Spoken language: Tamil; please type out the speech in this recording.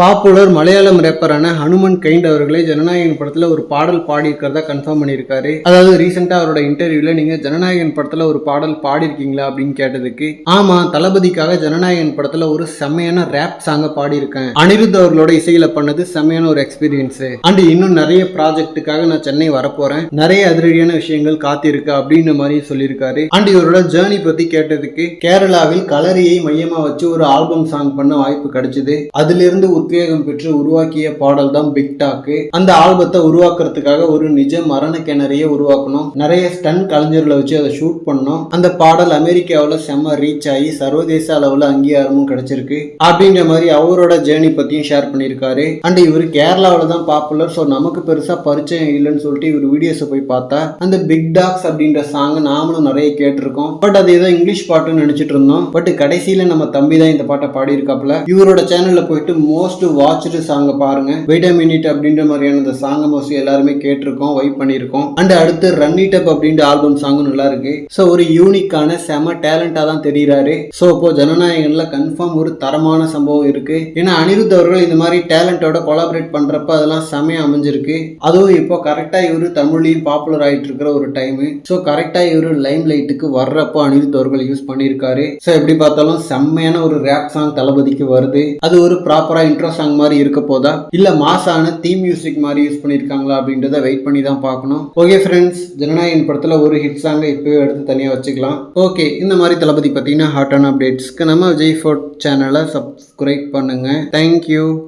பாப்புலர் மலையாளம் ரேப்பரான ஹனுமன் கைண்ட் அவர்களே ஜனநாயகன் படத்துல ஒரு பாடல் பாடி இருக்கிறதா கன்ஃபார்ம் பண்ணியிருக்காரு. அதாவது ரீசெண்டா அவரோட இன்டர்வியூல நீங்க ஜனநாயகன் படத்துல ஒரு பாடல் பாடிருக்கீங்களா அப்படின்னு கேட்டதுக்கு, ஆமா தளபதிக்காக ஜனநாயகன் படத்துல ஒரு செம்மையான ரேப் சாங்க பாடியிருக்கேன். அனிருத் அவர்களோட இசையில பண்ணது செம்மையான ஒரு எக்ஸ்பீரியன்ஸ். அண்ட் இன்னும் நிறைய ப்ராஜெக்டுக்காக நான் சென்னை வரப்போறேன், நிறைய அதிரடியான விஷயங்கள் காத்திருக்கு அப்படின்ற மாதிரி சொல்லியிருக்காரு. அண்ட் இவரோட ஜேர்னி பத்தி கேட்டதுக்கு, கேரளாவில் கலரியை மையமா வச்சு ஒரு ஆல்பம் சாங் பண்ண வாய்ப்பு கிடைச்சது. அதுல இருந்து உத்வேகம் பெற்று உருவாக்கிய பாடல் தான் பிக் டாக். அந்த ஆல்பத்தை உருவாக்குறதுக்காக ஒரு நிஜ மரண கிணறையே உருவாக்கணும், நிறைய ஸ்டன் கலைஞர்களை வச்சு அதை ஷூட் பண்ணோம். அந்த பாடல் அமெரிக்காவில் செம்ம ரீச் ஆகி சர்வதேச அளவில் அங்கீகாரமும் கிடைச்சிருக்கு அப்படின்ற மாதிரி அவரோட ஜேர்னி பத்தியும் ஷேர் பண்ணியிருக்காரு. அண்ட் இவர் கேரளாவில் தான் பாப்புலர், ஸோ நமக்கு பெருசா பரிச்சயம் இல்லைன்னு சொல்லிட்டு இவர் வீடியோஸை போய் பார்த்தா அந்த பிக் டாக்ஸ் அப்படின்ற சாங் நாமளும் நிறைய கேட்டிருக்கோம். பட் அது ஏதோ இங்கிலீஷ் பாட்டுன்னு நினைச்சிட்டு இருந்தோம். பட் கடைசியில நம்ம தம்பி தான் இந்த பாட்டை பாடி இருக்காப்ல. இவரோட சேனல்ல போயிட்டு மோஸ்ட் வாட்ச்டு சாங்க பாருங்க. வெயிட் அ மினிட் அப்படின்ற மாதிரியான இந்த சாங்க மோஸ்ட்லி எல்லாருமே கேட்டிருக்கோம், வைப் பண்ணியிருக்கோம். அண்ட் அடுத்து ரன் இட் அப் அப்படின்ற ஆல்பம் சாங்கும் நல்லா இருக்கு. ஸோ ஒரு யூனிக்கான செம டேலண்டா தான் தெரியுறாரு. ஸோ இப்போ ஜனநாயகன்ல கன்ஃபார்ம் ஒரு தரமான சம்பவம் இருக்கு. ஏன்னா அனிருத் அவர்கள் இந்த மாதிரி டேலண்டோட கொலாபரேட் பண்றப்ப அதெல்லாம் செமையா அமைஞ்சிருக்கு. அதுவும் இப்போ கரெக்டா இவரு தமிழ்லையும் பாப்புலர் ஆயிட்டு இருக்கிற ஒரு டைம். ஸோ கரெக்டா இவரு லைம் லைட்டுக்கு வர்றப்போ அனிருத் அவர்கள் யூஸ் பண்ணியிருக்காரு. ஸோ எப்படி பார்த்தாலும் செம்மையான ஒரு ரேப் சாங் தளபதிக்கு வருது. அது ஒரு ப்ராப்பரா இன்ட்ரோ சாங் மாதிரி இருக்க போதா இல்ல மாசான தீம் மியூசிக் மாதிரி யூஸ் பண்ணிருக்காங்களா அப்படின்றத வெயிட் பண்ணி தான் பார்க்கணும். ஓகே ஃப்ரெண்ட்ஸ், ஜனநாயகன் படத்துல ஒரு ஹிட் சாங்கை இப்பவே எடுத்து தனியா வச்சுக்கலாம். ஓகே, இந்த மாதிரி தளபதி பத்தின ஹாட்டான அப்டேட்ஸ்க்கு நம்ம விஜய் ஃபோர்ட் சேனலை சப்ஸ்கிரைப் பண்ணுங்க. தேங்க்யூ.